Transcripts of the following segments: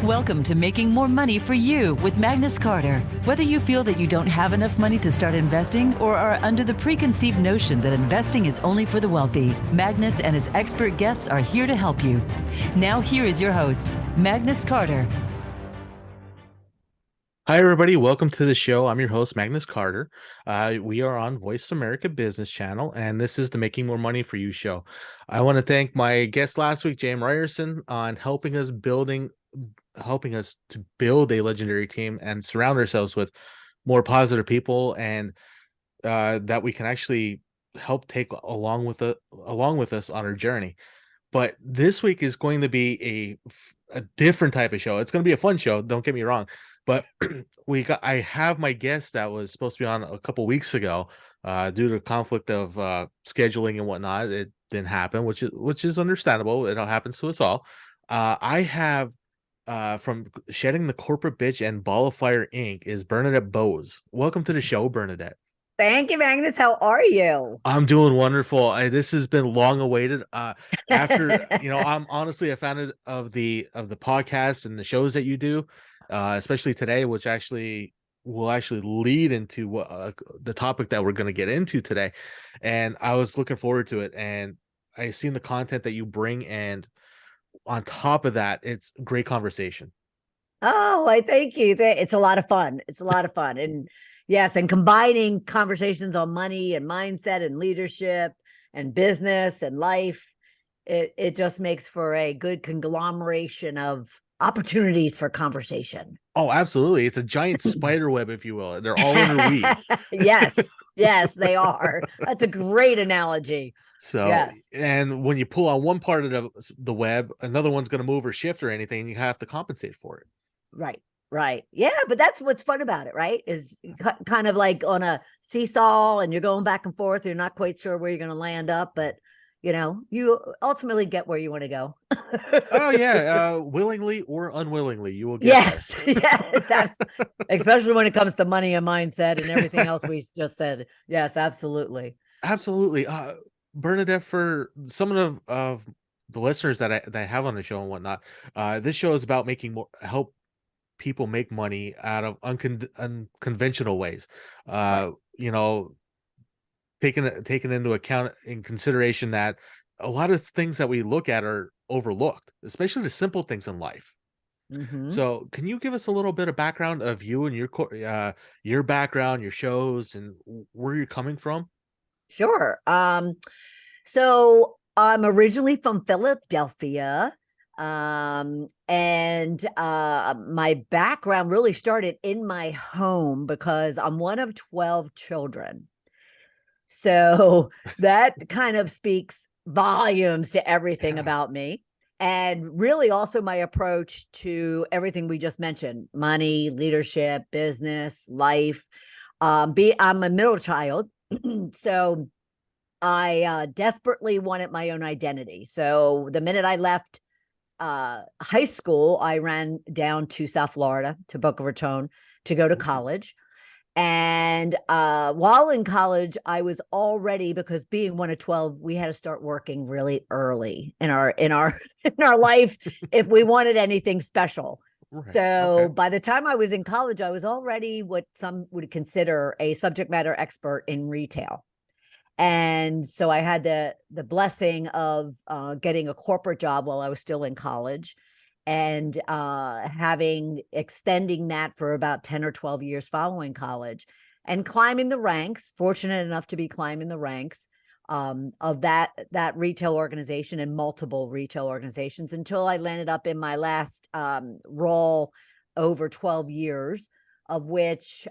Welcome to Making More Money for You with Magnus Carter. Whether you feel that you don't have enough money to start investing or are under the preconceived notion that investing is only for the wealthy, Magnus and his expert guests are here to help you. Now here is your host, Magnus Carter. Hi, everybody. Welcome to the show. I'm your host, Magnus Carter. We are on Voice America Business Channel, and this is the Making More Money for You show. I want to thank my guest last week, James Ryerson, on helping us to build a legendary team and surround ourselves with more positive people, and that we can actually help take along with us on our journey. But this week is going to be a different type of show. It's going to be a fun show. Don't get me wrong. But I have my guest that was supposed to be on a couple weeks ago, due to conflict of scheduling and whatnot. It didn't happen, which is understandable. It all happens to us all. I have from Shedding the Corporate Bitch and Ball of Fire Inc. is Bernadette Bowes. Welcome to the show, Bernadette. Thank you, Magnus. How are you? I'm doing wonderful. This has been long awaited. After I'm honestly a fan of the podcast and the shows that you do, especially today, which will actually lead into the topic that we're going to get into today. And I was looking forward to it, and I seen the content that you bring, and on top of that, it's great conversation. Oh, I thank you. It's a lot of fun. And yes, and combining conversations on money and mindset and leadership and business and life, it just makes for a good conglomeration of opportunities for conversation. Oh, absolutely. It's a giant spider web, if you will. They're all interweaved. Yes, they are. That's a great analogy. So, yes. And when you pull on one part of the web, another one's going to move or shift or anything, and you have to compensate for it. Right. Yeah, but that's what's fun about it, right? Is kind of like on a seesaw, and you're going back and forth. You're not quite sure where you're going to land up, but you ultimately get where you want to go. Oh yeah, willingly or unwillingly, you will get yes, that's especially when it comes to money and mindset and everything else we just said. Yes, absolutely. Bernadette, for some of the listeners that I have on the show and whatnot, this show is about help people make money out of unconventional ways. Right. Taking into account in consideration that a lot of things that we look at are overlooked, especially the simple things in life. Mm-hmm. So can you give us a little bit of background of you and your background, your shows, and where you're coming from? Sure. So I'm originally from Philadelphia. And my background really started in my home because I'm one of 12 children. So that kind of speaks volumes to everything about me, and really also my approach to everything we just mentioned: money, leadership, business, life. I'm a middle child. So I desperately wanted my own identity. So the minute I left high school, I ran down to South Florida, to Boca Raton, to go to college. And while in college, I was already, because being one of 12, we had to start working really early in our life if we wanted anything special. Right. So by the time I was in college, I was already what some would consider a subject matter expert in retail. And so I had the blessing of getting a corporate job while I was still in college, and extending that for about 10 or 12 years following college, and climbing the ranks, fortunate enough to be climbing the ranks of that retail organization and multiple retail organizations, until I landed up in my last role over 12 years, of which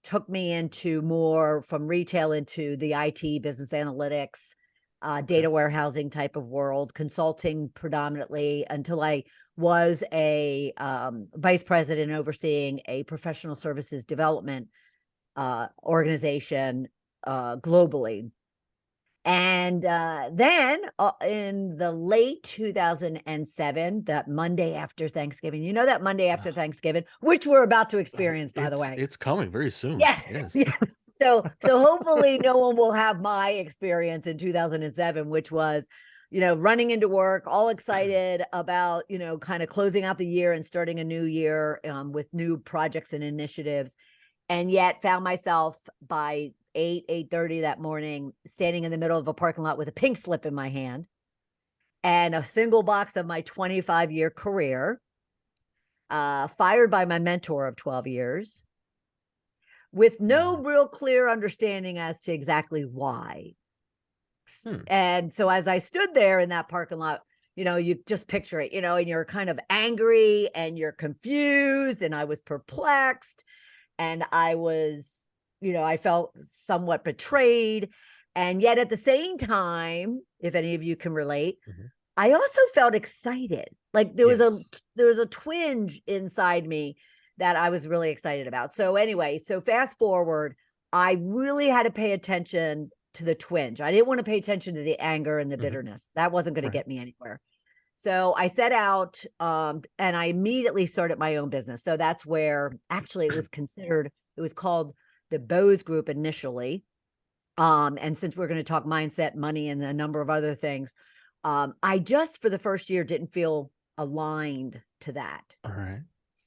took me into more from retail into the IT, business analytics, data warehousing type of world, consulting predominantly, until I was a vice president overseeing a professional services development organization globally. And then in the late 2007, that Monday after Thanksgiving, that Monday after Thanksgiving, which we're about to experience, by the way. It's coming very soon. Yeah. Yes. Yeah. So hopefully no one will have my experience in 2007, which was running into work, all excited about, kind of closing out the year and starting a new year with new projects and initiatives. And yet found myself by 8:30 that morning, standing in the middle of a parking lot with a pink slip in my hand and a single box of my 25-year career, fired by my mentor of 12 years, with no real clear understanding as to exactly why. And so as I stood there in that parking lot, you just picture it, and you're kind of angry and you're confused, and I was perplexed, and I was, I felt somewhat betrayed. And yet at the same time, if any of you can relate, I also felt excited. Like there was a twinge inside me that I was really excited about. So anyway, so fast forward, I really had to pay attention to the twinge. I didn't want to pay attention to the anger and the bitterness. That wasn't going to get me anywhere. So I set out and I immediately started my own business. So that's where actually it was called the Bose Group initially. And since we're going to talk mindset, money, and a number of other things, I just for the first year didn't feel aligned to that. All right.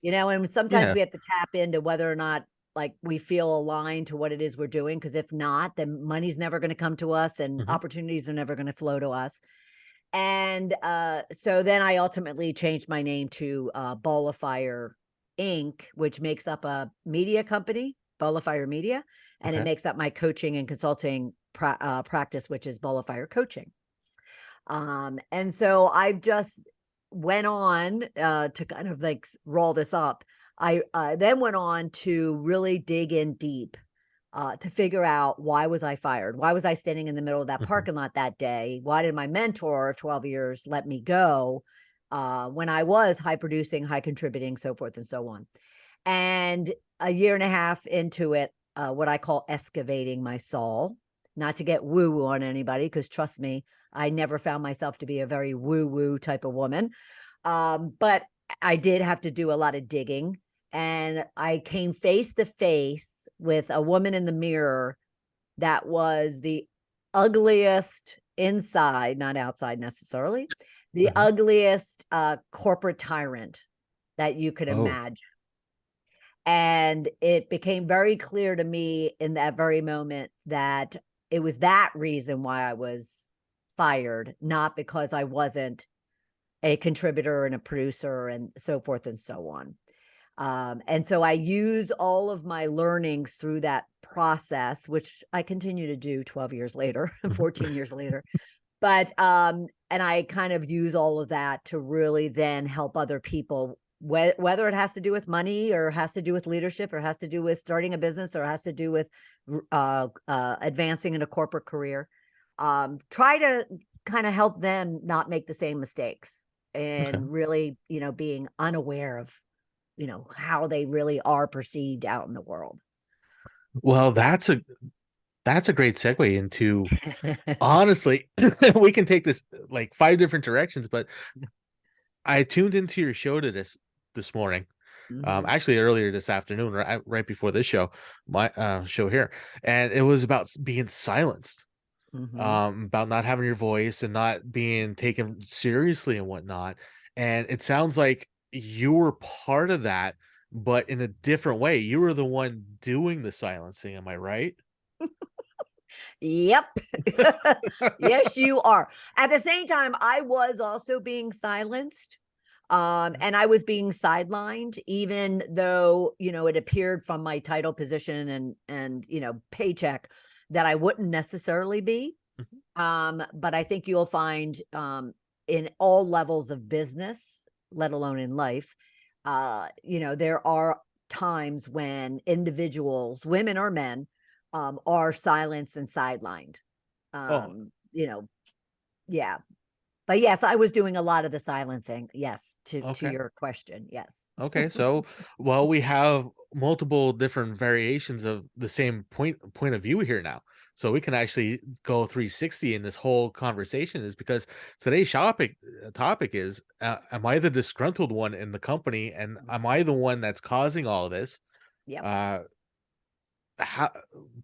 And sometimes we have to tap into whether or not like we feel aligned to what it is we're doing. Because if not, then money's never going to come to us and opportunities are never going to flow to us. And so then I ultimately changed my name to Ball of Fire Inc., which makes up a media company, Ball of Fire Media, and it makes up my coaching and consulting practice, which is Ball of Fire Coaching. And so I just went on to kind of like roll this up. I then went on to really dig in deep to figure out, why was I fired? Why was I standing in the middle of that parking lot that day? Why did my mentor of 12 years let me go when I was high producing, high contributing, so forth and so on? And a year and a half into it, what I call excavating my soul, not to get woo-woo on anybody, because trust me, I never found myself to be a very woo-woo type of woman. But I did have to do a lot of digging. And I came face to face with a woman in the mirror that was the ugliest inside, not outside necessarily, the ugliest corporate tyrant that you could imagine. And it became very clear to me in that very moment that it was that reason why I was fired, not because I wasn't a contributor and a producer and so forth and so on. And so I use all of my learnings through that process, which I continue to do 12 years later, 14 years later. But, and I kind of use all of that to really then help other people, whether it has to do with money or has to do with leadership or has to do with starting a business or has to do with advancing in a corporate career. Try to kind of help them not make the same mistakes and really, being unaware of, how they really are perceived out in the world. Well, that's a great segue into, honestly, we can take this like 5 different directions, but I tuned into your show to this morning, actually earlier this afternoon, right before this show, my show here, and it was about being silenced, about not having your voice and not being taken seriously and whatnot. And it sounds like you were part of that, but in a different way. You were the one doing the silencing. Am I right? Yep. Yes, you are. At the same time, I was also being silenced. And I was being sidelined, even though, it appeared from my title, position, and, paycheck that I wouldn't necessarily be. But I think you'll find, in all levels of business, let alone in life, there are times when individuals, women or men, are silenced and sidelined. Yeah. But yes, I was doing a lot of the silencing. Yes, to your question. Yes. Okay, so well, we have multiple different variations of the same point of view here now. So we can actually go 360 in this whole conversation, is because today's topic is, am I the disgruntled one in the company, and am I the one that's causing all of this? Yeah. How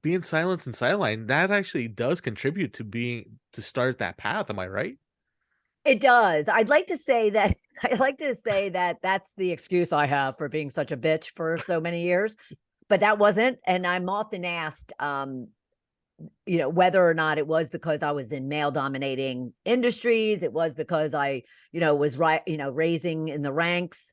being silenced and sidelined, that actually does contribute to start that path. Am I right? It does. I'd like to say that that's the excuse I have for being such a bitch for so many years, but that wasn't. And I'm often asked, whether or not it was because I was in male dominating industries. It was because I, was rising in the ranks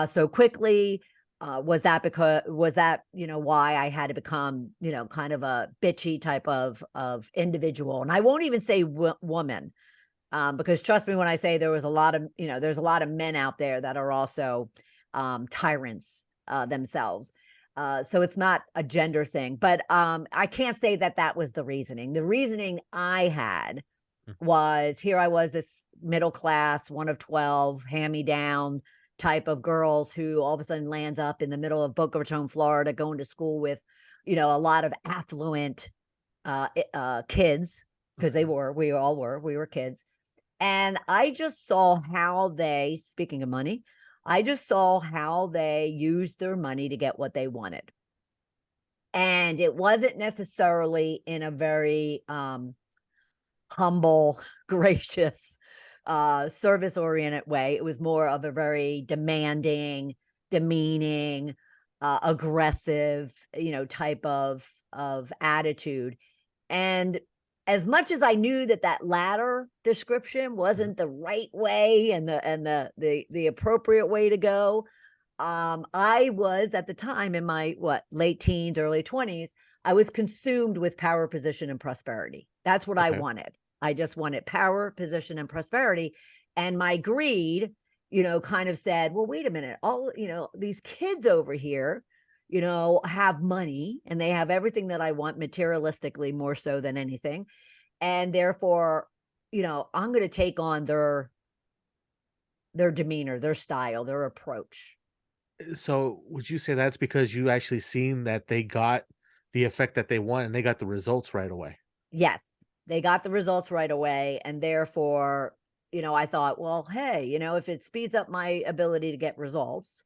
so quickly. Was that why I had to become, kind of a bitchy type of individual? And I won't even say woman, because trust me when I say there's a lot of men out there that are also tyrants themselves. So it's not a gender thing, but I can't say that was the reasoning. The reasoning I had was, here I was, this middle class, one of 12, hand-me-down type of girls who all of a sudden lands up in the middle of Boca Raton, Florida, going to school with, a lot of affluent kids, because we were kids. And I just saw how they, speaking of money, I just saw how they used their money to get what they wanted. And it wasn't necessarily in a very humble, gracious, service-oriented way. It was more of a very demanding, demeaning, aggressive, type of attitude. And as much as I knew that latter description wasn't the right way and the appropriate way to go, I was, at the time, in my late teens, early 20s, I was consumed with power, position, and prosperity. That's what I wanted. I just wanted power, position, and prosperity. And my greed, kind of said, well, wait a minute, all, these kids over here, have money and they have everything that I want materialistically, more so than anything. And therefore, I'm going to take on their demeanor, their style, their approach. So would you say that's because you actually seen that they got the effect that they want and they got the results right away? Yes, they got the results right away. And therefore, I thought, well, hey, if it speeds up my ability to get results,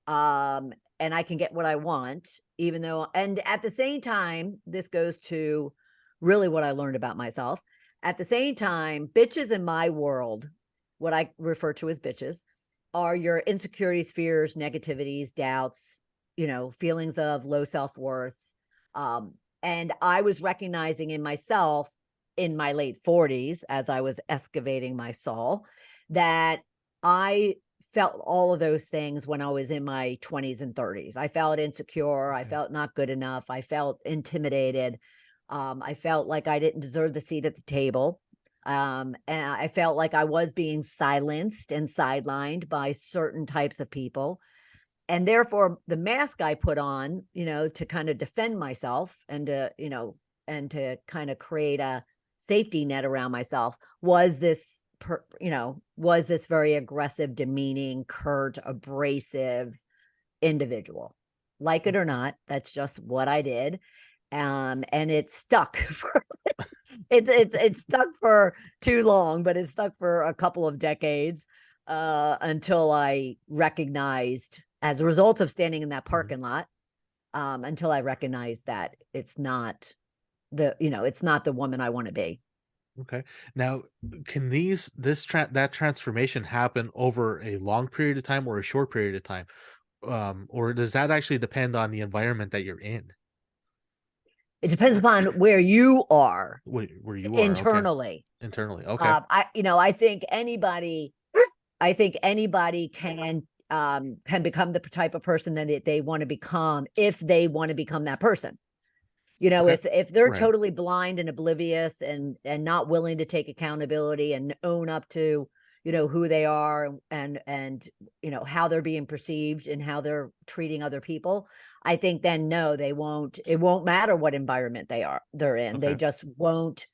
and I can get what I want, even though, and at the same time, this goes to really what I learned about myself. At the same time, bitches in my world, what I refer to as bitches, are your insecurities, fears, negativities, doubts, feelings of low self-worth. And I was recognizing in myself in my late 40s, as I was excavating my soul, that I felt all of those things when I was in my 20s and 30s. I felt insecure. I felt not good enough. I felt intimidated. I felt like I didn't deserve the seat at the table. And I felt like I was being silenced and sidelined by certain types of people. And therefore, the mask I put on, to kind of defend myself and to kind of create a safety net around myself was this very aggressive, demeaning, curt, abrasive individual. Like it or not, that's just what I did. And it stuck for it stuck for too long, but it stuck for a couple of decades, until I recognized, as a result of standing in that parking lot, until I recognized that it's not the woman I want to be. Okay. Now, can that transformation happen over a long period of time or a short period of time? Or does that actually depend on the environment that you're in? It depends upon where you are Where you are, okay. internally. Internally, okay. I think anybody can become the type of person that they want to become, if they want to become that person. Okay. If they're Right. totally blind and oblivious and not willing to take accountability and own up to, who they are and how they're being perceived and how they're treating other people, I think then no, it won't matter what environment they're in. Okay. They just won't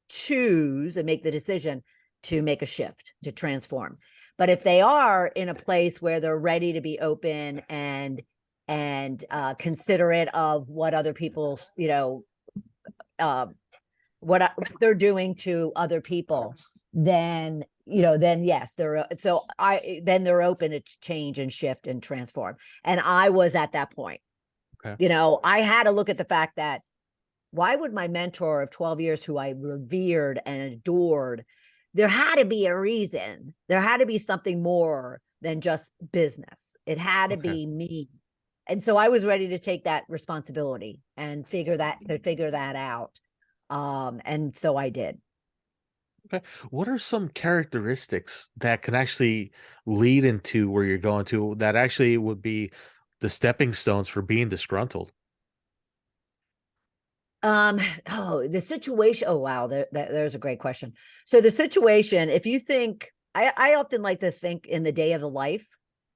choose and make the decision to make a shift, to transform. But if they are in a place where they're ready to be open and considerate of what other people's, what they're doing to other people, then yes, they're open to change and shift and transform. And I was at that point. Okay. I had to look at the fact that, why would my mentor of 12 years, who I revered and adored, there had to be a reason. There had to be something more than just business. It had to be me. And so I was ready to take that responsibility and figure that out. And so I did. Okay. What are some characteristics that can actually lead into where you're going to that actually would be the stepping stones for being disgruntled? The situation. Oh, wow. There's a great question. So the situation, if you think, I often like to think in the day of the life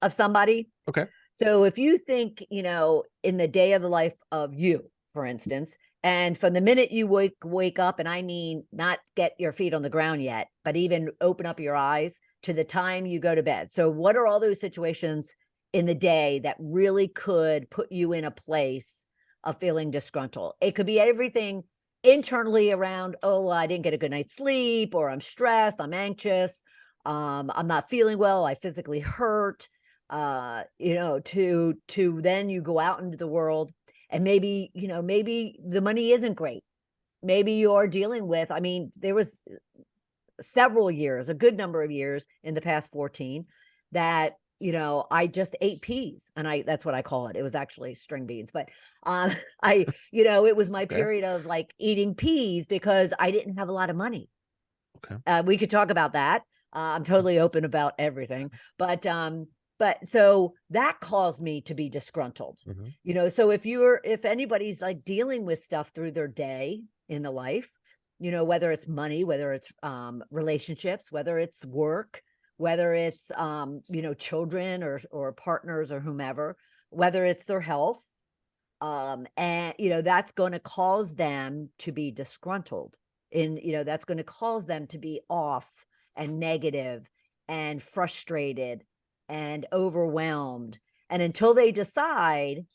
of somebody. Okay. So if you think, in the day of the life of you, for instance, and from the minute you wake up, and I mean, not get your feet on the ground yet, but even open up your eyes to the time you go to bed. So what are all those situations in the day that really could put you in a place of feeling disgruntled? It could be everything internally around, oh, I didn't get a good night's sleep, or I'm stressed, I'm anxious, I'm not feeling well, I physically hurt, to then you go out into the world, and maybe the money isn't great. Maybe you're dealing with, I mean, there was several years, a good number of years in the past 14 that, I just ate peas, and that's what I call it. It was actually string beans, but it was my period of like eating peas because I didn't have a lot of money. Okay. We could talk about that. I'm totally open about everything, but so that caused me to be disgruntled. So if anybody's like dealing with stuff through their day in the life, whether it's money, whether it's relationships, whether it's work, whether it's children or partners or whomever, whether it's their health, and that's going to cause them to be disgruntled, that's going to cause them to be off and negative and frustrated and overwhelmed. And until they decide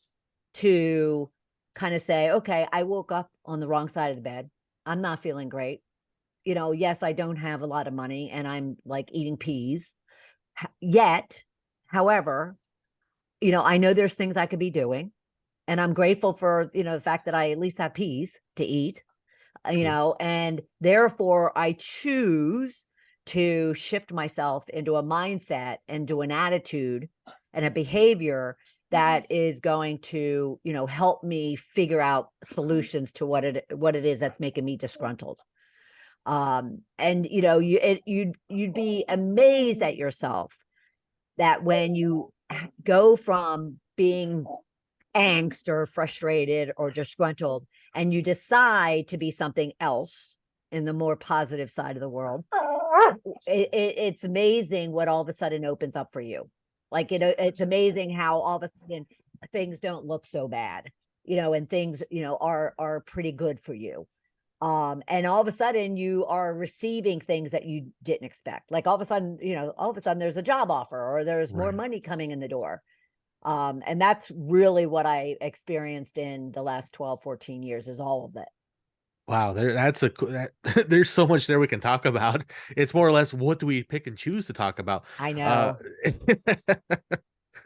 to kind of say, okay, I woke up on the wrong side of the bed, I'm not feeling great, yes, I don't have a lot of money and I'm like eating peas yet. However, I know there's things I could be doing, and I'm grateful for, the fact that I at least have peas to eat, and therefore I choose to shift myself into a mindset and to an attitude and a behavior that is going to, help me figure out solutions to what it is that's making me disgruntled. And you'd be amazed at yourself that when you go from being angst or frustrated or disgruntled and you decide to be something else in the more positive side of the world, it's amazing what all of a sudden opens up for you. Like, it's amazing how all of a sudden things don't look so bad, and things, are pretty good for you. And all of a sudden you are receiving things that you didn't expect. Like all of a sudden there's a job offer, or there's more money coming in the door. And that's really what I experienced in the last 12, 14 years, is all of it. Wow, there's so much there we can talk about. It's more or less, what do we pick and choose to talk about? I know.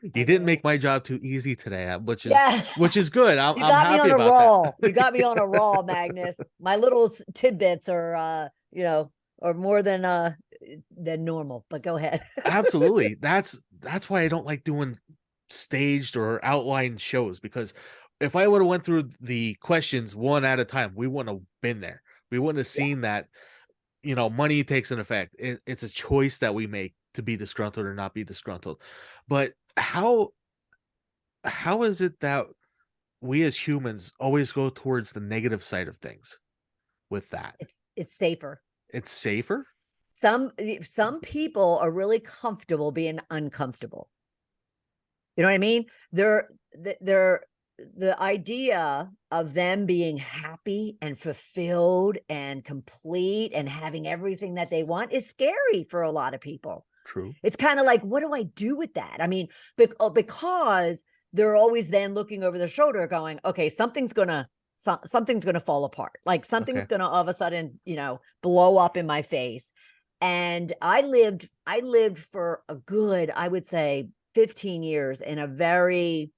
You didn't make my job too easy today, which Yeah. is good. You I'm got me happy on a about roll. that. You got me on a roll, Magnus. My little tidbits are, are more than normal, but go ahead. Absolutely. That's why I don't like doing staged or outlined shows, because if I would have went through the questions one at a time, we wouldn't have been there. We wouldn't have seen that, money takes an effect. It's a choice that we make to be disgruntled or not be disgruntled. But how is it that we as humans always go towards the negative side of things with that? It's safer. It's safer? Some people are really comfortable being uncomfortable. You know what I mean? The idea of them being happy and fulfilled and complete and having everything that they want is scary for a lot of people. True. It's kind of like, what do I do with that? I mean, because they're always then looking over their shoulder going, okay, something's going to fall apart. Like something's going to all of a sudden, blow up in my face. And I lived for a good, I would say, 15 years in a very,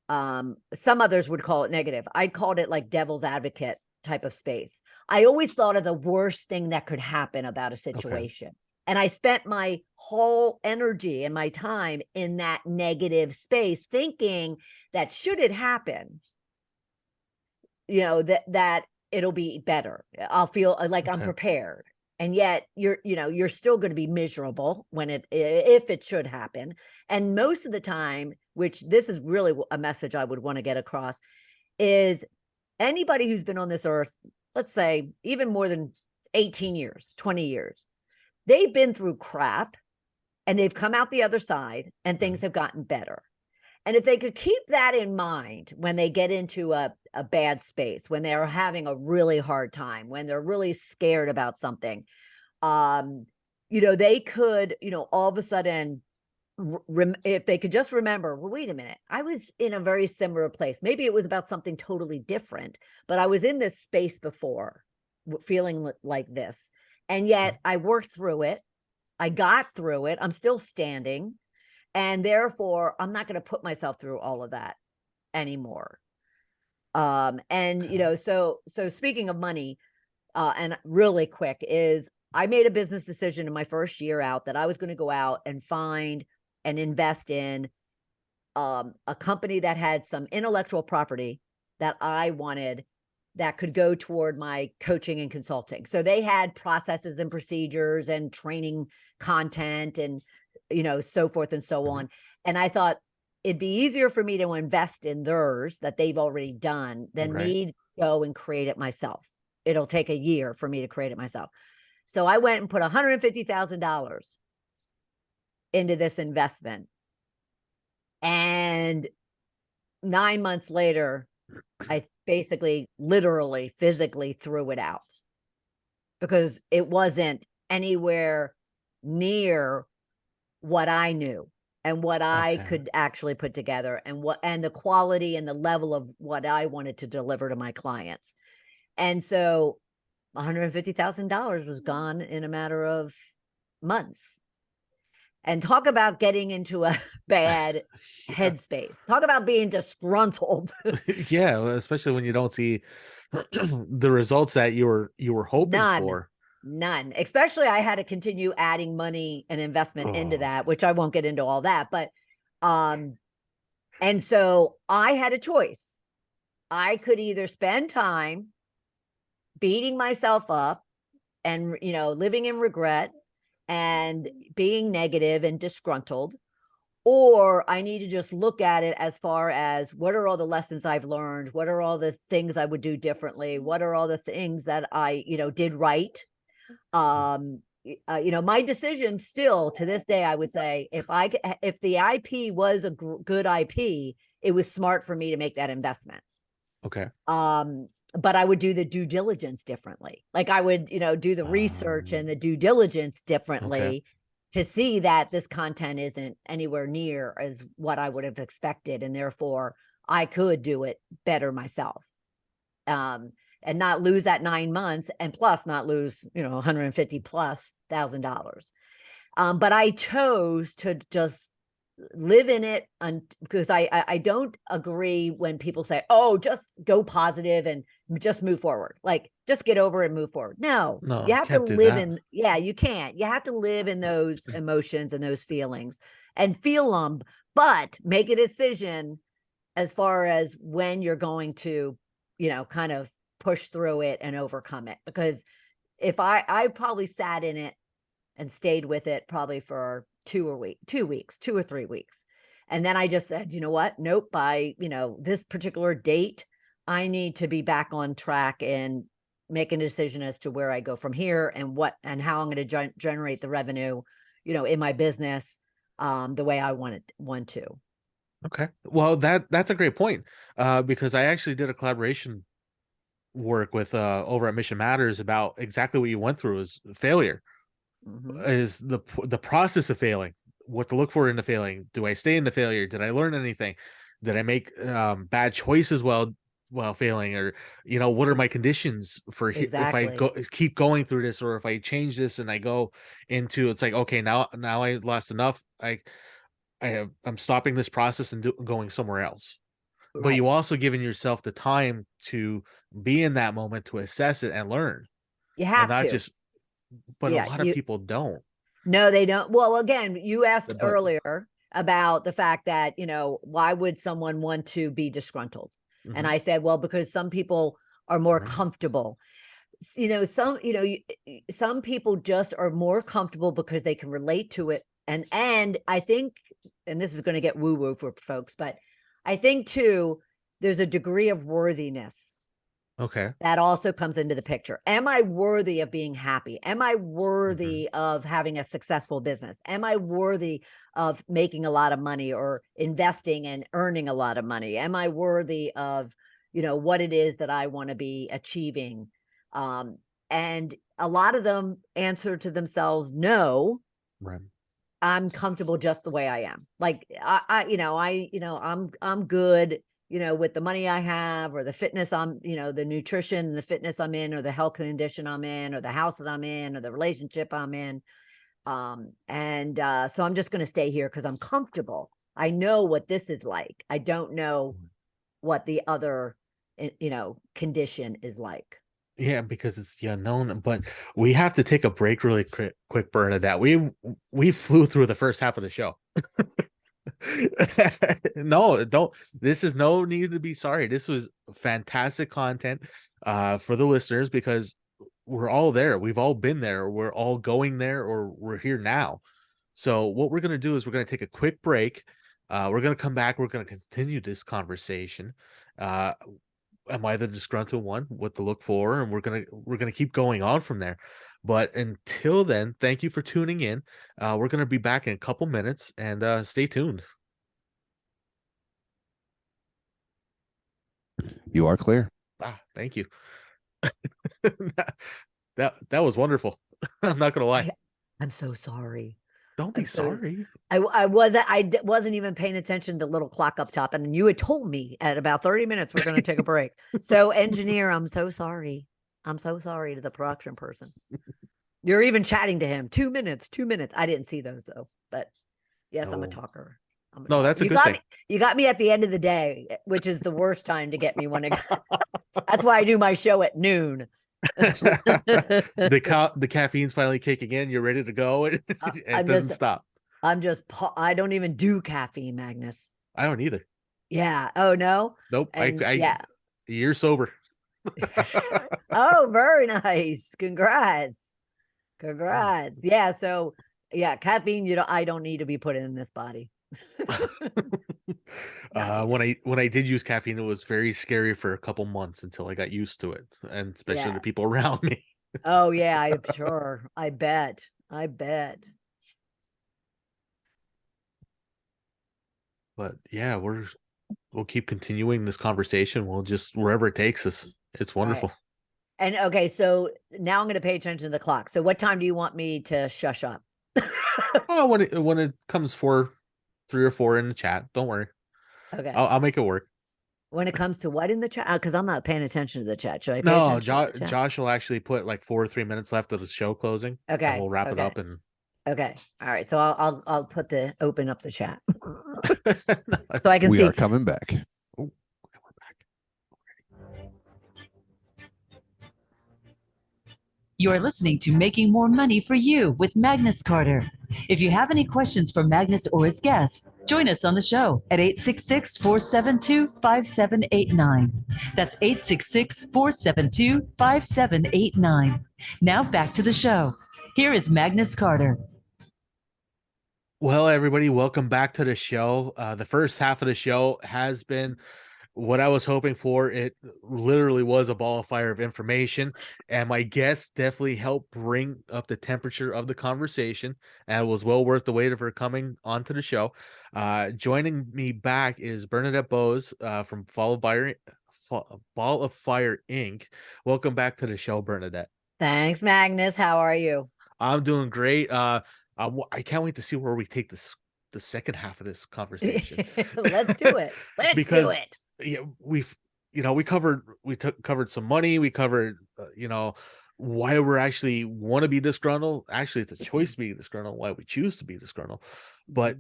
some others would call it negative. I called it like devil's advocate type of space. I always thought of the worst thing that could happen about a situation. And I spent my whole energy and my time in that negative space, thinking that should it happen, that it'll be better. I'll feel like I'm prepared. And yet you're still going to be miserable if it should happen. And most of the time, which this is really a message I would want to get across, is anybody who's been on this earth, let's say even more than 18 years, 20 years, they've been through crap and they've come out the other side and things have gotten better. And if they could keep that in mind when they get into a bad space, when they're having a really hard time, when they're really scared about something, they could, all of a sudden, if they could just remember, well, wait a minute, I was in a very similar place. Maybe it was about something totally different, but I was in this space before, feeling like this. And yet I worked through it. I got through it. I'm still standing. And therefore, I'm not going to put myself through all of that anymore. So speaking of money, and really quick, is I made a business decision in my first year out that I was going to go out and find and invest in a company that had some intellectual property that I wanted that could go toward my coaching and consulting. So they had processes and procedures and training content and so forth and so on. And I thought it'd be easier for me to invest in theirs that they've already done than me to go and create it myself. It'll take a year for me to create it myself. So I went and put $150,000 into this investment. And 9 months later, I basically literally physically threw it out because it wasn't anywhere near what I knew and what I could actually put together and the quality and the level of what I wanted to deliver to my clients. And so $150,000 was gone in a matter of months. And talk about getting into a bad headspace. Talk about being disgruntled. Yeah, especially when you don't see the results that you were hoping for. None. Especially I had to continue adding money and investment into that, which I won't get into all that. But and so I had a choice. I could either spend time beating myself up and living in regret and being negative and disgruntled, or I need to just look at it as far as what are all the lessons I've learned? What are all the things I would do differently? What are all the things that I, did right? My decision still to this day, I would say if the IP was a good IP, it was smart for me to make that investment. Okay. But I would do the due diligence differently. Like I would, do the research and the due diligence differently to see that this content isn't anywhere near as what I would have expected. And therefore I could do it better myself. And not lose that 9 months and plus not lose, $150,000+. But I chose to just live in it because I don't agree when people say, oh, just go positive and just move forward. Like just get over it and move forward. No, you have to live in. Yeah, you can't. You have to live in those emotions and those feelings and feel them, but make a decision as far as when you're going to, kind of push through it and overcome it. Because if I probably sat in it and stayed with it probably for 2 or 3 weeks. And then I just said, you know what? Nope. By, this particular date, I need to be back on track and making a decision as to where I go from here and how I'm going to generate the revenue, in my business, the way I want to. Okay. Well, that's a great point. Because I actually did a collaboration work with over at Mission Matters about exactly what you went through is failure. Is the process of failing, what to look for in the failing. Do I stay in the failure? Did I learn anything? Did I make bad choices while failing? Or what are my conditions for if I keep going through this, or if I change this and I go into it's like, okay, now I lost enough, I'm stopping this process and going somewhere else. but you also giving yourself the time to be in that moment to assess it and learn. You have and not to. just, but a lot of people don't. No, they don't. Well, again, you asked But earlier about the fact that, why would someone want to be disgruntled? And I said, well, because some people are more comfortable. Some people just are more comfortable because they can relate to it. And I think, and this is going to get woo-woo for folks, but I think too, there's a degree of worthiness. Okay. That also comes into the picture. Am I worthy of being happy? Am I worthy of having a successful business? Am I worthy of making a lot of money or investing and earning a lot of money? Am I worthy of, what it is that I want to be achieving? And a lot of them answer to themselves, no. Right. I'm comfortable just the way I am. Like I'm good, with the money I have, or the fitness the nutrition and the fitness I'm in, or the health condition I'm in, or the house that I'm in, or the relationship I'm in. So I'm just going to stay here because I'm comfortable. I know what this is like. I don't know what the other, condition is like. Yeah, because it's the unknown. But we have to take a break really quick, Bernadette. We flew through the first half of the show. No, don't. This is no need to be sorry. This was fantastic content for the listeners, because we're all there. We've all been there. We're all going there, or we're here now. So what we're going to do is we're going to take a quick break. We're going to come back. We're going to continue this conversation. Am I the disgruntled one? What to look for, and we're gonna keep going on from there. But until then, thank you for tuning in. We're gonna be back in a couple minutes, and stay tuned. You are clear. Thank you. that was wonderful. I'm not gonna lie. I'm so sorry. Don't be sorry. I wasn't even paying attention to the little clock up top, and you had told me at about 30 minutes we're going to take a break. So engineer, I'm so sorry. I'm so sorry to the production person. You're even chatting to him. 2 minutes. I didn't see those though, but yes, no. I'm a talker. That's a good thing. You got me at the end of the day, which is the worst time to get me when that's why I do my show at noon. The caffeine's finally kicking in. You're ready to go. It doesn't stop. I don't even do caffeine, Magnus. I don't either. Yeah. Oh no. Nope. Yeah. You're sober. Oh, very nice. Congrats. Yeah. So yeah, caffeine. I don't need to be put in this body. When I did use caffeine, it was very scary for a couple months until I got used to it, and especially the people around me. Oh yeah, I'm sure. I bet. But yeah, we'll keep continuing this conversation. We'll just wherever it takes us. It's wonderful. Right. And okay, so now I'm going to pay attention to the clock. So what time do you want me to shush up? Oh, when it comes for 3 or 4 in the chat, don't worry. Okay, I'll make it work. When it comes to what in the chat? Because I'm not paying attention to the chat. Should I pay no, attention to the chat? Josh will actually put like 4 or 3 minutes left of the show closing. Okay, and we'll wrap it up. And okay, all right. So I'll open up the chat so I can see. We are coming back. Oh, we're back. You are listening to Making More Money for You with Magnus Carter. If you have any questions for Magnus or his guests, join us on the show at 866-472-5789. That's 866-472-5789. Now back to the show. Here is Magnus Carter. Well, everybody, welcome back to the show. The first half of the show has been what I was hoping for. It literally was a ball of fire of information, and my guests definitely helped bring up the temperature of the conversation, and it was well worth the wait of her coming onto the show. Joining me back is Bernadette Bose from Ball of Fire Inc. Welcome back to the show, Bernadette. Thanks, Magnus. How are you? I'm doing great. I can't wait to see where we take the second half of this conversation. Let's do it. Do it. Yeah, we covered some money. We covered why we're actually want to be disgruntled. Actually, it's a choice to be disgruntled. Why we choose to be disgruntled. But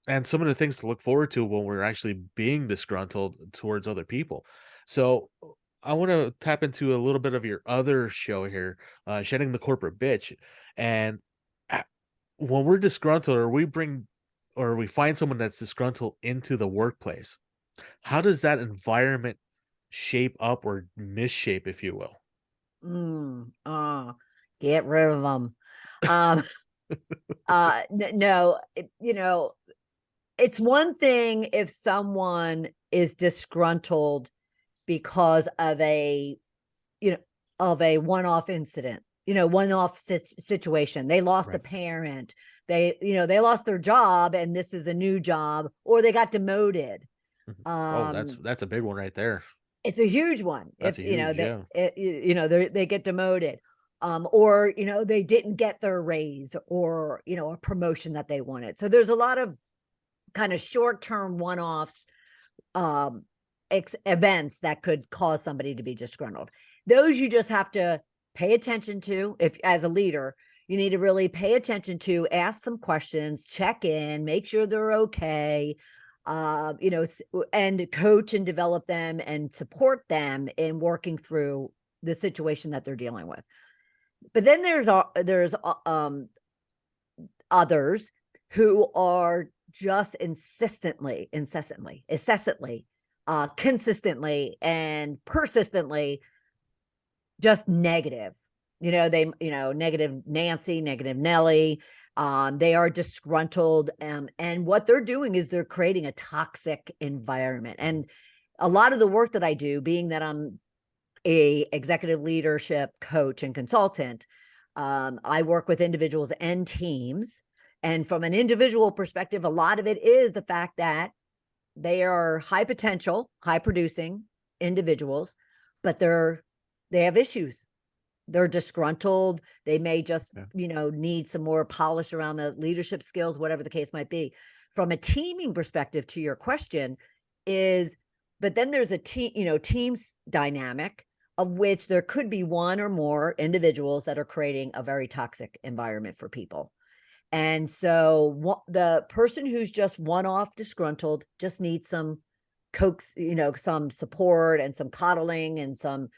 and some of the things to look forward to when we're actually being disgruntled towards other people. So I want to tap into a little bit of your other show here, shedding the corporate bitch. And a- when we're disgruntled, or we find someone that's disgruntled into the workplace, how does that environment shape up or misshape, if you will? Oh, get rid of them. Um, no, it's one thing if someone is disgruntled because of you know, a one-off incident, one-off situation. They lost a Right. parent. They lost their job and this is a new job, or they got demoted. Mhm. Oh, Um, that's a big one right there. it's a huge one. If That's a huge, yeah. they get demoted, or they didn't get their raise, or a promotion that they wanted. So there's a lot of kind of short-term one-offs, um, events that could cause somebody to be disgruntled. Those you just have to pay attention to. If as a leader, you need to really pay attention to, ask some questions, check in, make sure they're okay, and coach and develop them and support them in working through the situation that they're dealing with. But then there's others who are just incessantly, consistently, and persistently just negative. Negative Nancy, negative Nelly. They are disgruntled, and what they're doing is they're creating a toxic environment. And a lot of the work that I do, being that I'm a executive leadership coach and consultant, I work with individuals and teams. And from an individual perspective, a lot of it is the fact that they are high potential, high producing individuals, but they have issues. They're disgruntled. They may just, Yeah. need some more polish around the leadership skills, whatever the case might be. From a teaming perspective, to your question, but then there's a teams dynamic, of which there could be one or more individuals that are creating a very toxic environment for people. And so the person who's just one-off disgruntled just needs some some support and some coddling and some,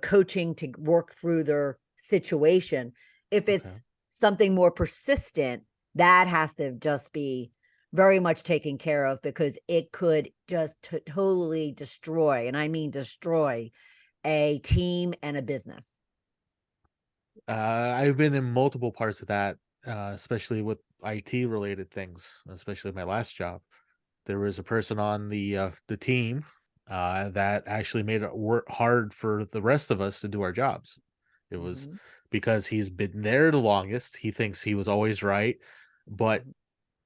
coaching to work through their situation. If Okay. it's something more persistent, that has to just be very much taken care of, because it could just totally destroy, and I mean destroy, a team and a business. I've been in multiple parts of that, especially with IT related things, especially my last job. There was a person on the team that actually made it work hard for the rest of us to do our jobs. It was Mhm. because he's been there the longest. He thinks he was always right, but Mhm.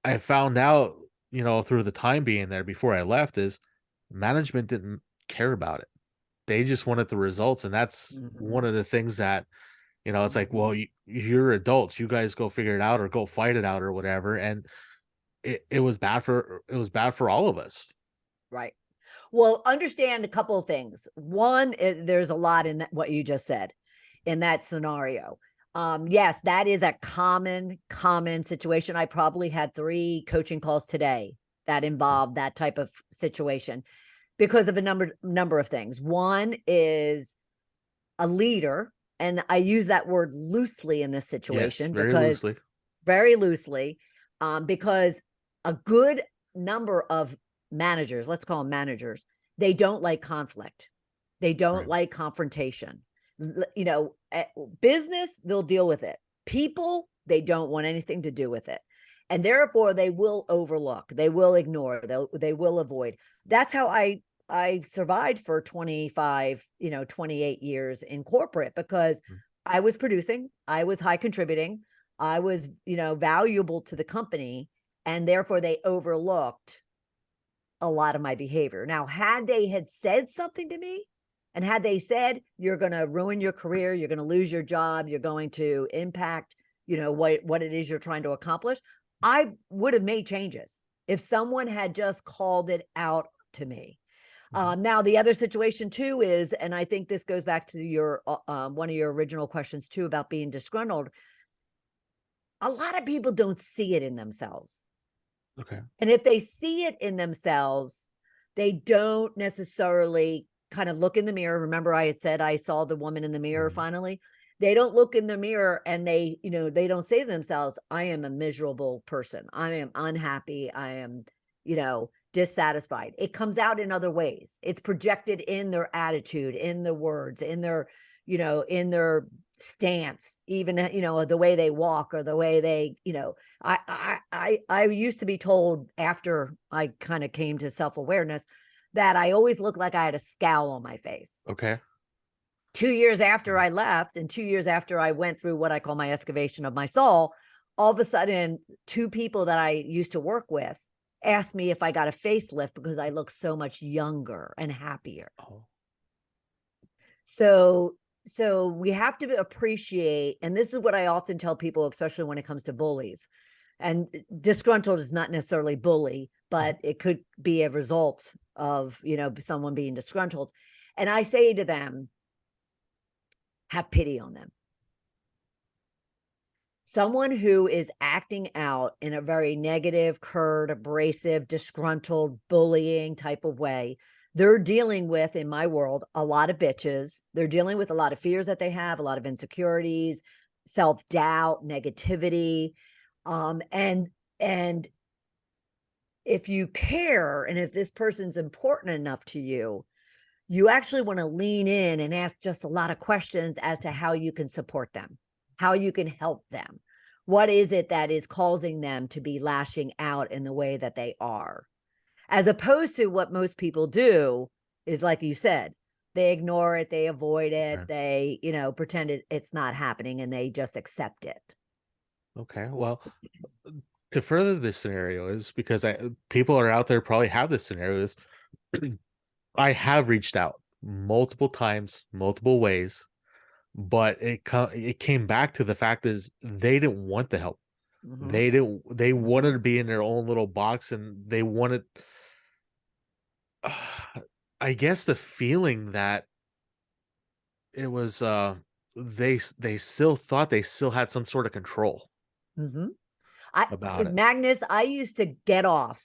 I found out, through the time being there before I left, is management didn't care about it. They just wanted the results, and that's one Mhm. of the things that, it's like, Mhm. well, you're adults. You guys go figure it out or go fight it out or whatever. And it was bad for all of us. Right. Well, understand a couple of things. One, there's a lot in what you just said in that scenario. Yes, that is a common situation. I probably had 3 coaching calls today that Mm. involved that type of situation because of a number of things. One is a leader, and I use that word loosely in this Yes, situation, very because loosely. very loosely, because a good number of managers, let's call them managers, they don't like conflict. They don't Right. like confrontation. Business, they'll deal with it. People, they don't want anything to do with it. And therefore they will overlook, they will ignore, they will avoid. That's how I survived for 25, 28 years in corporate, because Mm. I was producing, I was high contributing, I was, valuable to the company, and therefore they overlooked a lot of my behavior. Now, had they had said something to me, and had they said, you're going to ruin your career, you're going to lose your job, you're going to impact, what it is you're trying to accomplish, I would have made changes if someone had just called it out to me. Mhm. Now, the other situation too is, and I think this goes back to your one of your original questions too about being disgruntled. A lot of people don't see it in themselves. Okay. And if they see it in themselves, they don't necessarily kind of look in the mirror. Remember, I had said I saw the woman in the mirror finally. They don't look in the mirror and they, they don't say to themselves, I am a miserable person. I am unhappy. I am, dissatisfied. It comes out in other ways. It's projected in their attitude, in the words, in their, in their stance, even, the way they walk or the way they, I used to be told after I kind of came to self-awareness that I always looked like I had a scowl on my face. Okay. 2 years after I left and 2 years after I went through what I call my excavation of my soul, all of a sudden, 2 people that I used to work with asked me if I got a facelift because I look so much younger and happier. Oh. So we have to appreciate, and this is what I often tell people, especially when it comes to bullies. And disgruntled is not necessarily bully, but it could be a result of, someone being disgruntled. And I say to them, have pity on them. Someone who is acting out in a very negative, curt, abrasive, disgruntled, bullying type of way, they're dealing with, in my world, a lot of bitches. They're dealing with a lot of fears that they have, a lot of insecurities, self-doubt, negativity. And if you care, and if this person's important enough to you, you actually want to lean in and ask just a lot of questions as to how you can support them, how you can help them. What is it that is causing them to be lashing out in the way that they are? As opposed to what most people do is, like you said, they ignore it, they avoid it, they, pretend it's not happening, and they just accept it. Okay. Well, to further this scenario is because people are out there probably have this scenario is I have reached out multiple times, multiple ways, but it came back to the fact is they didn't want the help. They wanted to be in their own little box, and they wanted I guess the feeling that it was they still thought they still had some sort of control about it. Magnus, I used to get off.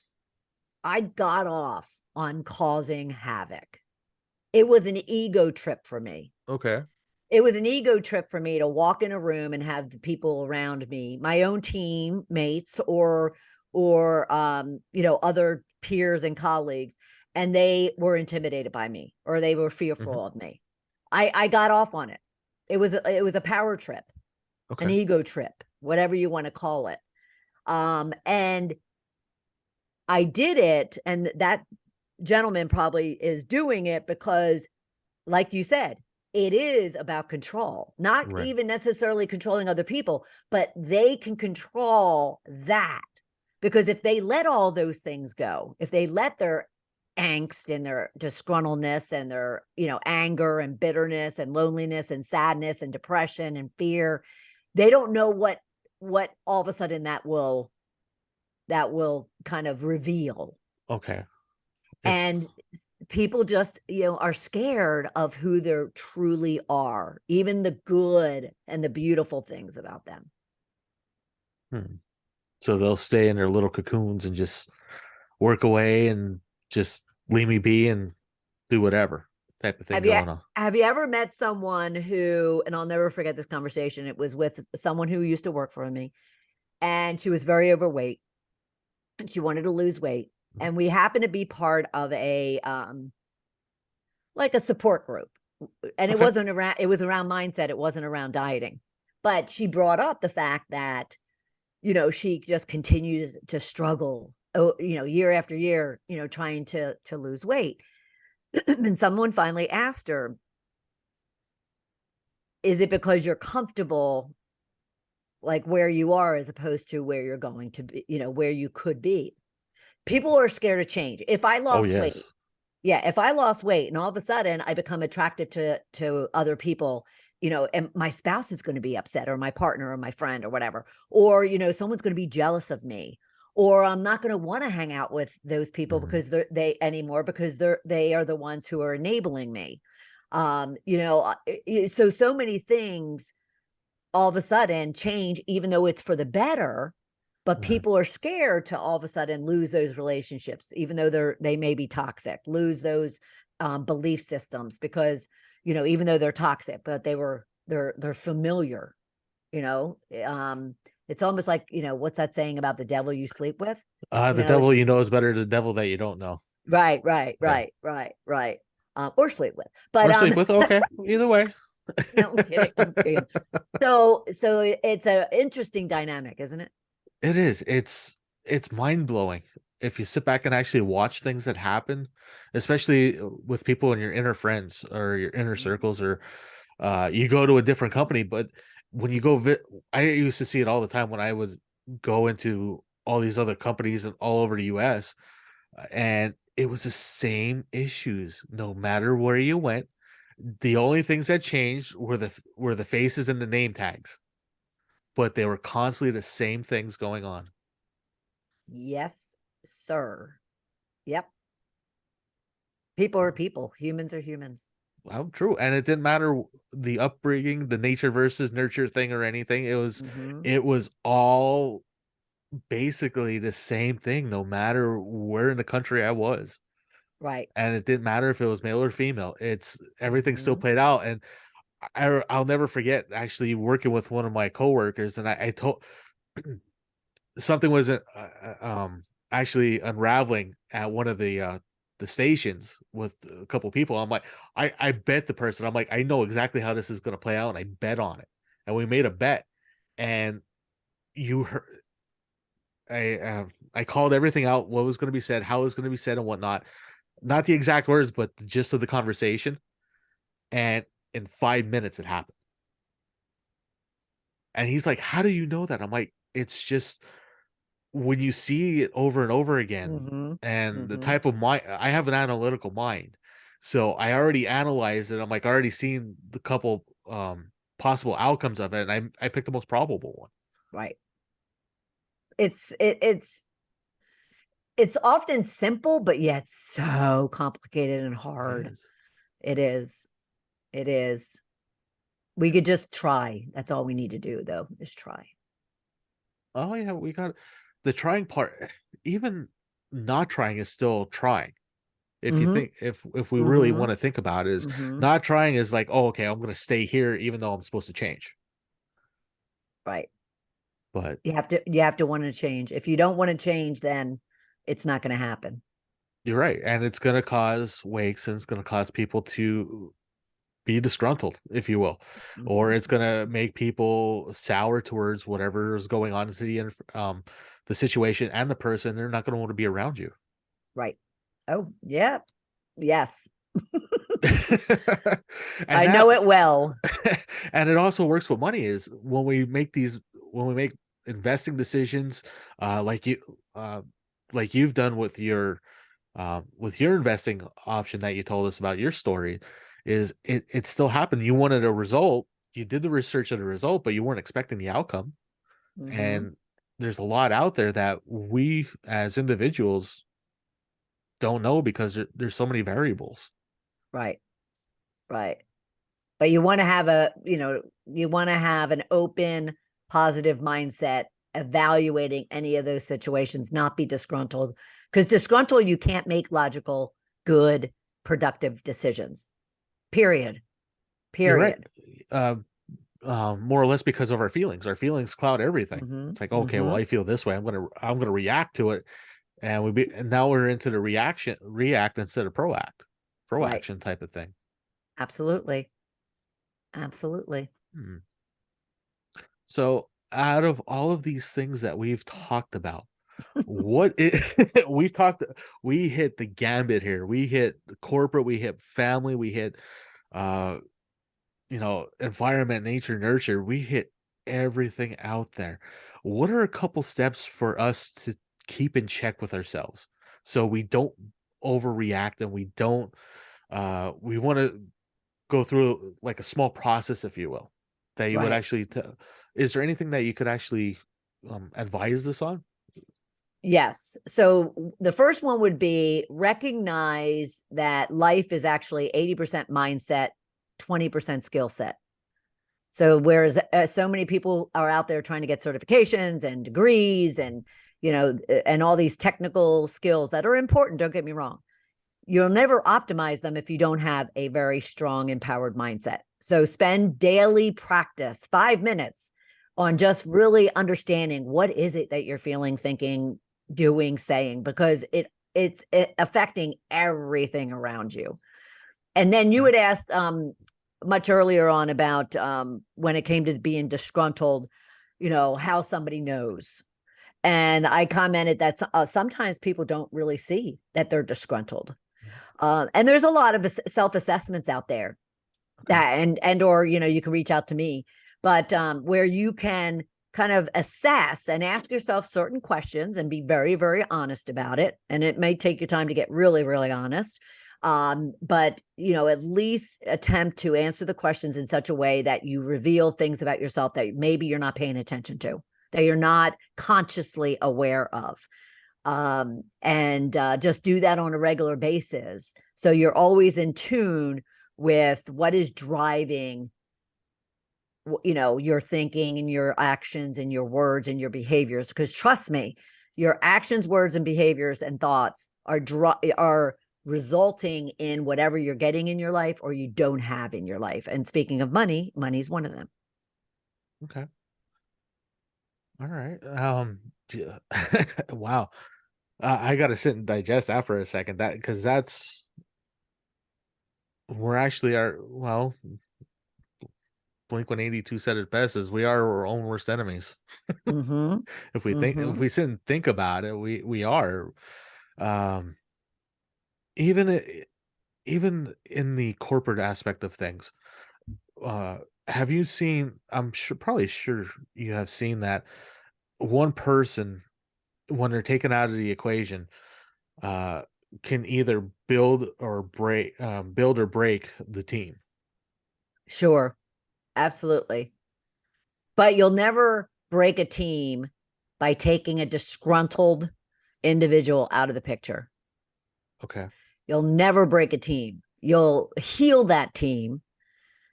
I got off on causing havoc. It was an ego trip for me. Okay. It was an ego trip for me to walk in a room and have the people around me, my own teammates or other peers and colleagues, and they were intimidated by me or they were fearful of me. I got off on it. It was a power trip, an ego trip, whatever you want to call it. And I did it, and that gentleman probably is doing it because, like you said, it is about control, not even necessarily controlling other people, but they can control that. Because if they let all those things go, if they let their angst and their disgruntledness and their, anger and bitterness and loneliness and sadness and depression and fear, they don't know what all of a sudden that will kind of reveal. Okay. And people just, are scared of who they truly are, even the good and the beautiful things about them. So they'll stay in their little cocoons and just work away and just leave me be and do whatever type of thing going on. Have you ever met someone who, and I'll never forget this conversation, it was with someone who used to work for me, and she was very overweight and she wanted to lose weight. And we happened to be part of a, like a support group. And it wasn't around, it was around mindset. It wasn't around dieting, but she brought up the fact that, she just continues to struggle, year after year, trying to lose weight. And someone finally asked her, is it because you're comfortable like where you are as opposed to where you're going to be, where you could be? People are scared of change. If I lost weight, if I lost weight and all of a sudden I become attractive to other people, and my spouse is going to be upset, or my partner or my friend or whatever, or, someone's going to be jealous of me, or I'm not going to want to hang out with those people because they are the ones who are enabling me. So many things all of a sudden change, even though it's for the better. but Right. people are scared to all of a sudden lose those relationships, even though they may be toxic, lose those belief systems, because, even though they're toxic, but they're familiar, it's almost like, what's that saying about the devil you sleep with? The devil It's you know is better than the devil that you don't know. right, Yeah. right. Or sleep with, but Or sleep with. Okay. Either way. no, I'm kidding. I'm kidding. So it's an interesting dynamic, isn't it? It is. It's mind blowing if you sit back and actually watch things that happen, especially with people in your inner friends or your inner circles, or you go to a different company. But when you go, I used to see it all the time when I would go into all these other companies and all over the U.S. And it was the same issues, no matter where you went. The only things that changed were the faces and the name tags, but they were constantly the same things going on. Yes, sir. Yep. People are people. Humans are humans. Well, true, and it didn't matter the upbringing, the nature versus nurture thing, or anything. Mm-hmm. It was all basically the same thing, no matter where in the country I was, Right. and it didn't matter if it was male or female. It's everything still Mm-hmm. played out, and I'll never forget actually working with one of my coworkers, and I told something was actually unraveling at one of the stations with a couple people. I'm like, I bet the person. I'm like, I know exactly how this is going to play out, and I bet on it. And we made a bet, and you heard, I called everything out, what was going to be said, how it was going to be said, and whatnot. Not the exact words, but the gist of the conversation. And in 5 minutes, it happened. And he's like, "How do you know that?" I'm like, "It's just when you see it over and over again, Mm-hmm. and the Mm-hmm. type of mind, I have an analytical mind, so I already analyzed it. I'm like, I already seen the couple possible outcomes of it, and I picked the most probable one. Right. It's often simple, but yet so complicated and It hard. is. It is. It is. We could just try. That's all we need to do, though, is try. Oh yeah, we got the trying part. Even not trying is still trying. If you Mm-hmm. think, if we really Mm-hmm. want to think about it, is Mm-hmm. not trying is like, oh, okay, I'm going to stay here even though I'm supposed to change. Right. But You have to want to change. If you don't want to change, then it's not going to happen. you're right, and it's going to cause wakes, and it's going to cause people to be disgruntled, if you will, or Mm-hmm. it's going to make people sour towards whatever is going on to the situation and the person. They're not going to want to be around you. Right. Oh, yeah. Yes. And I that know it well. and it also works with money, is when we make investing decisions, like like you've done with your investing option that you told us about your story, is it still happened. You wanted a result, you did the research of the result, but you weren't expecting the outcome. Mm-hmm. And there's a lot out there that we as individuals don't know because there's so many variables. Right. Right. But you want to have you want to have an open, positive mindset, evaluating any of those situations, not be disgruntled. Because disgruntled, you can't make logical, good, productive decisions. Period. You're right. Period. uh More or less because of our feelings. Our feelings cloud everything. Mm-hmm. It's like, okay, well, Mm-hmm. I feel this way. I'm gonna react to it, and and now we're into the react instead of Right. proaction type of thing. Absolutely. Absolutely. Hmm. So, out of all of these things that we've talked about, we've talked, we hit the gambit here. We hit the corporate, we hit family, we hit uh environment, nature, nurture. We hit everything out there. What are a couple steps for us to keep in check with ourselves so we don't overreact, and we don't we want to go through like a small process, if you will, that you would Right. actually is there anything that you could actually advise this on? Yes. So the first one would be recognize that life is actually 80% mindset, 20% skill set. So whereas so many people are out there trying to get certifications and degrees and, and all these technical skills that are important, don't get me wrong, you'll never optimize them if you don't have a very strong, empowered mindset. So spend daily practice, 5 minutes, on just really understanding what is it that you're feeling, thinking, doing, saying, because it's affecting everything around you. And then you had asked much earlier on about when it came to being disgruntled, how somebody knows. And I commented that sometimes people don't really see that they're disgruntled. And there's a lot of self-assessments out there that, or, you can reach out to me, but where you can kind of assess and ask yourself certain questions and be very, very honest about it. And it may take you time to get really, really honest. But, at least attempt to answer the questions in such a way that you reveal things about yourself that maybe you're not paying attention to, that you're not consciously aware of. And just do that on a regular basis. So you're always in tune with what is driving, your thinking and your actions and your words and your behaviors. Because trust me, your actions, words, and behaviors and thoughts are resulting in whatever you're getting in your life or you don't have in your life. And speaking of money, money's one of them. Okay. All right. Wow. I got to sit and digest that for a second. Because we're actually Blink-182 said it best, is we are our own worst enemies. Mm-hmm. If we sit and think about it, we are. Even in the corporate aspect of things, have you seen? I'm probably sure you have seen that one person, when they're taken out of the equation, can either build or break the team. Sure. Absolutely. But you'll never break a team by taking a disgruntled individual out of the picture. Okay. You'll never break a team. You'll heal that team,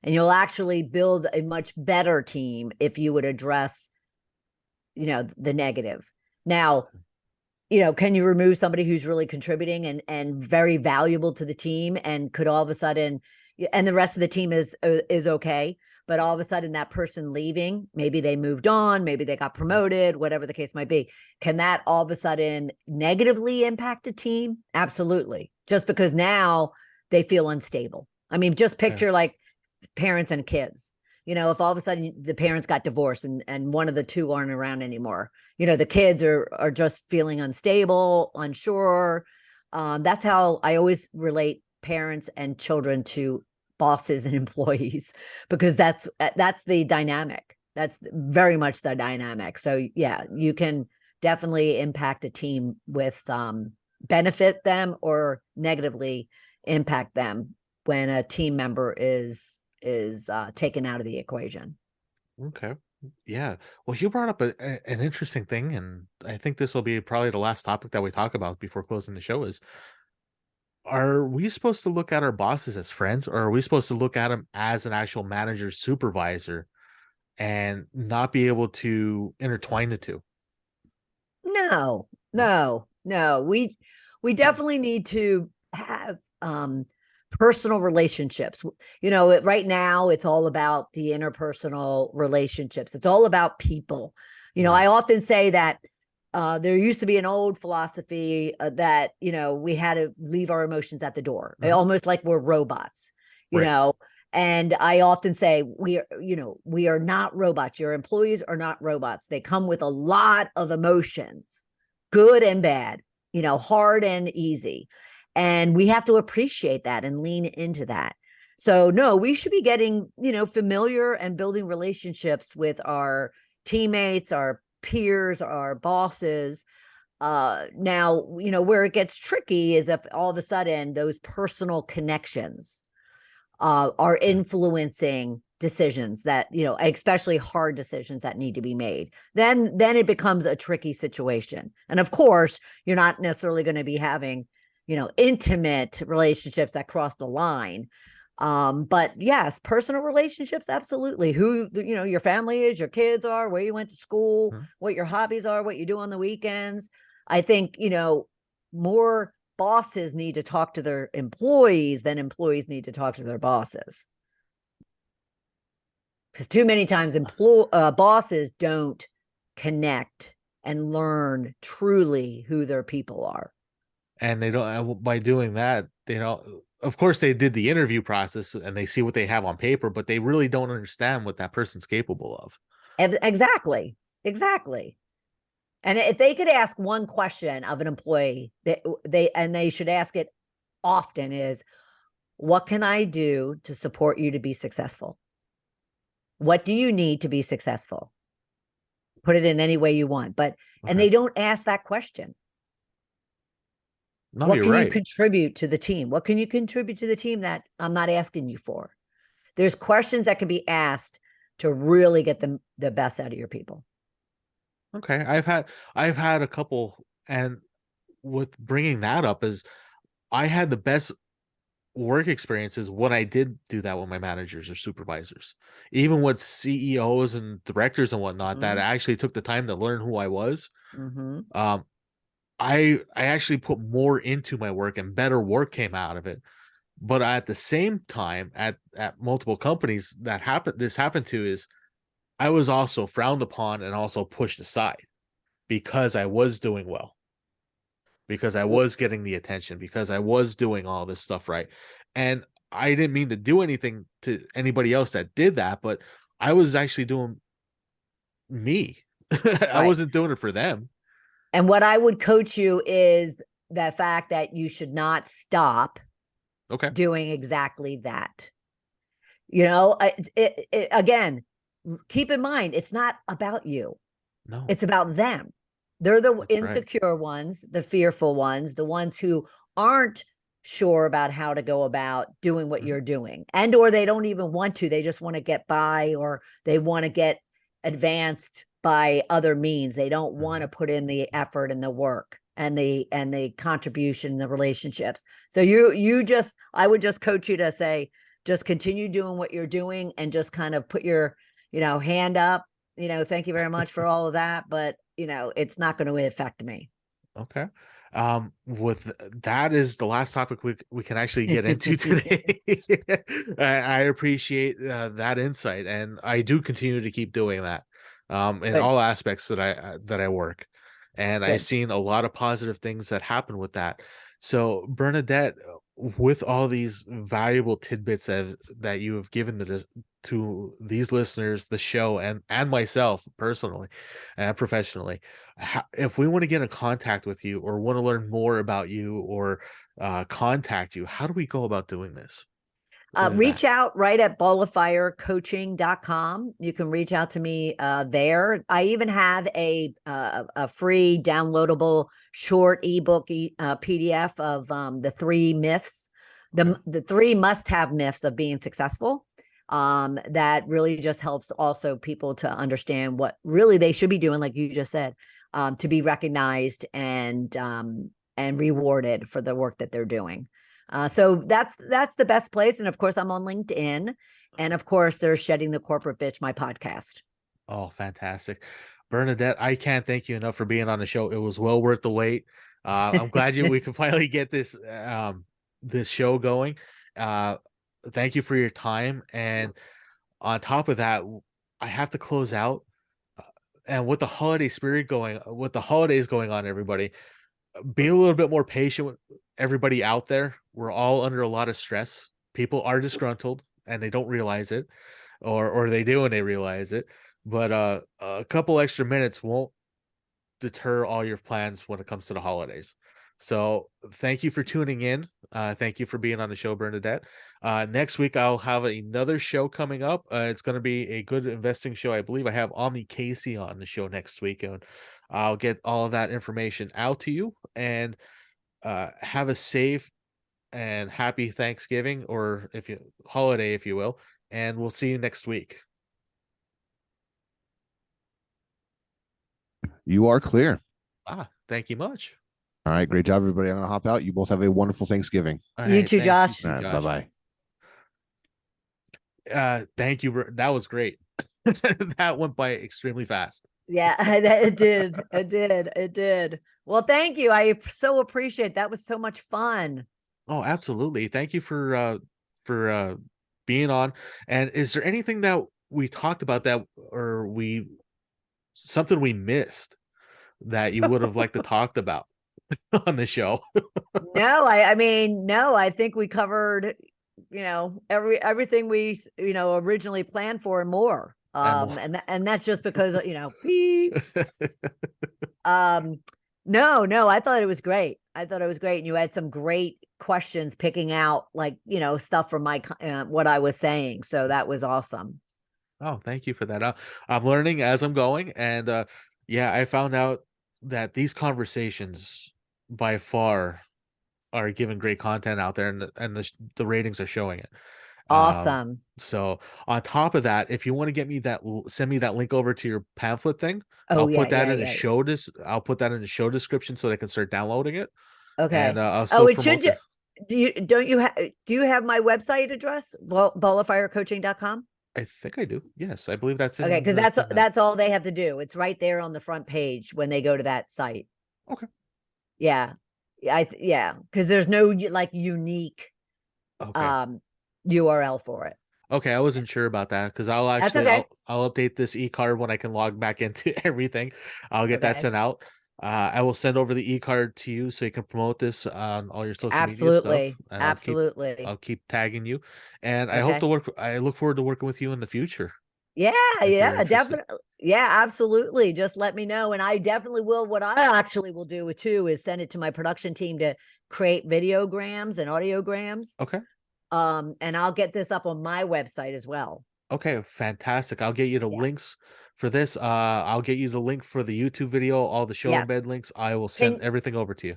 and you'll actually build a much better team if you would address, the negative. Now, can you remove somebody who's really contributing and very valuable to the team and could all of a sudden, and the rest of the team is okay, but all of a sudden that person leaving, maybe they moved on, maybe they got promoted, whatever the case might be. Can that all of a sudden negatively impact a team? Absolutely. Just because now they feel unstable. I mean, just picture like parents and kids. If all of a sudden the parents got divorced and one of the two aren't around anymore, the kids are just feeling unstable, unsure. That's how I always relate parents and children to bosses and employees, because that's the dynamic. That's very much the dynamic. So yeah, you can definitely impact a team with benefit them or negatively impact them when a team member is taken out of the equation. Okay. Yeah. Well, you brought up an interesting thing, and I think this will be probably the last topic that we talk about before closing the show is, are we supposed to look at our bosses as friends, or are we supposed to look at them as an actual manager, supervisor, and not be able to intertwine the two? No. We definitely need to have personal relationships. Right now it's all about the interpersonal relationships. It's all about people. I often say that there used to be an old philosophy that, we had to leave our emotions at the door, almost like we're robots, and I often say we are not robots. Your employees are not robots. They come with a lot of emotions, good and bad, hard and easy. And we have to appreciate that and lean into that. So no, we should be getting, familiar and building relationships with our teammates, our peers, our bosses. Now, where it gets tricky is if all of a sudden those personal connections are influencing decisions that, especially hard decisions that need to be made, then it becomes a tricky situation. And of course, you're not necessarily going to be having, intimate relationships that cross the line. But yes, personal relationships, absolutely. Who, your family is, your kids are, where you went to school, what your hobbies are, what you do on the weekends. I think, more bosses need to talk to their employees than employees need to talk to their bosses. Because too many times bosses don't connect and learn truly who their people are. And they don't, by doing that, of course they did the interview process and they see what they have on paper, but they really don't understand what that person's capable of. Exactly. And if they could ask one question of an employee that they should ask it often is, what can I do to support you to be successful? What do you need to be successful? Put it in any way you want, and they don't ask that question. No, what you're can right. you contribute to the team? What can you contribute to the team that I'm not asking you for? There's questions that can be asked to really get the best out of your people. Okay. I've had a couple, and with bringing that up is I had the best work experiences when I did do that with my managers or supervisors, even with CEOs and directors and whatnot, that actually took the time to learn who I was. I actually put more into my work and better work came out of it. But at the same time, at multiple companies this happened to, is I was also frowned upon and also pushed aside because I was doing well, because I was getting the attention, because I was doing all this stuff right. And I didn't mean to do anything to anybody else that did that, but I was actually doing me. I wasn't doing it for them. And what I would coach you is the fact that you should not stop doing exactly that. Again, keep in mind, it's not about you. No, it's about them. They're the insecure ones, the fearful ones, the ones who aren't sure about how to go about doing what you're doing, and or they don't even want to. They just want to get by, or they want to get advanced by other means. They don't want to put in the effort and the work and the contribution, the relationships. So I would just coach you to say, just continue doing what you're doing and just kind of put your, hand up, thank you very much for all of that, but it's not going to affect me. Okay. With that is the last topic we can actually get into today. I appreciate that insight, and I do continue to keep doing that in all aspects that I work, and I've seen a lot of positive things that happen with that. So Bernadette, with all these valuable tidbits that you have given to these listeners, the show, and myself personally and professionally, if we want to get in contact with you or want to learn more about you or contact you, how do we go about doing this? Reach out right at balloffirecoaching.com. You can reach out to me there. I even have a free downloadable short ebook PDF of the 3 myths, the 3 must-have myths of being successful. That really just helps also people to understand what really they should be doing, like you just said, to be recognized and rewarded for the work that they're doing. So that's the best place. And of course, I'm on LinkedIn. And of course, there's Shedding the Corporate Bitch, my podcast. Oh, fantastic. Bernadette, I can't thank you enough for being on the show. It was well worth the wait. I'm glad we could finally get this show going. Thank you for your time. And on top of that, I have to close out. And with the holidays going on, everybody, be a little bit more patient with everybody out there. We're all under a lot of stress. People are disgruntled and they don't realize it, or they do and they realize it. But a couple extra minutes won't deter all your plans when it comes to the holidays. So thank you for tuning in. Thank you for being on the show, Bernadette. Next week, I'll have another show coming up. It's going to be a good investing show. I believe I have Omni Casey on the show next week, and I'll get all of that information out to you. And have a safe and happy Thanksgiving, or holiday, if you will. And we'll see you next week. You are clear. Thank you much. All right, great job, everybody. I'm gonna hop out. You both have a wonderful Thanksgiving. You too, Josh. All right, bye-bye. Thank you. That was great. That went by extremely fast. Yeah, it did. It did. It did. Well, thank you. I so appreciate that. Was so much fun. Oh, absolutely. Thank you for being on. And is there anything that we talked about that or we something we missed that you would have liked to talked about on the show? No, I mean, no, I think we covered, everything we, originally planned for and more. And more. And that's just because, beep. No, I thought it was great. I thought it was great. And you had some great questions picking out like, stuff from my, what I was saying. So that was awesome. Oh, thank you for that. I'm learning as I'm going, and yeah, I found out that these conversations by far are giving great content out there, and the ratings are showing it. Awesome. So on top of that, if you want to get me send me that link over to your pamphlet thing. Oh, I'll yeah, put that yeah, in the yeah. show. I'll put that in the show description so they can start downloading it, and Okay. I'll Oh, still it should promote this. do you have my website address? Bolafirecoaching.com? I think I do. Yes, I believe that's Okay, in because the thing now. that's all they have to do. It's right there on the front page when they go to that site. Okay. Yeah. Yeah, because there's no like unique Okay. URL for it. Okay, I wasn't sure about that because That's okay. I'll update this e-card when I can log back into everything. I'll get that Okay. sent out. I will send over the e-card to you so you can promote this on all your social media stuff, Absolutely. and Absolutely. I'll keep tagging you. And Okay. I look forward to working with you in the future Yeah, if you're yeah, interested. definitely. Yeah, absolutely. Just let me know. And I definitely will. What I actually will do too is send it to my production team to create videograms and audiograms. Okay. And I'll get this up on my website as well. Okay, fantastic. I'll get you the Yeah. links for this. I'll get you the link for the YouTube video, all the show Yes. embed links. I will send Can everything over to you.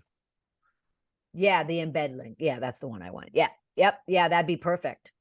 Yeah, the embed link. Yeah, that's the one I want. Yeah. Yep. Yeah, that'd be perfect.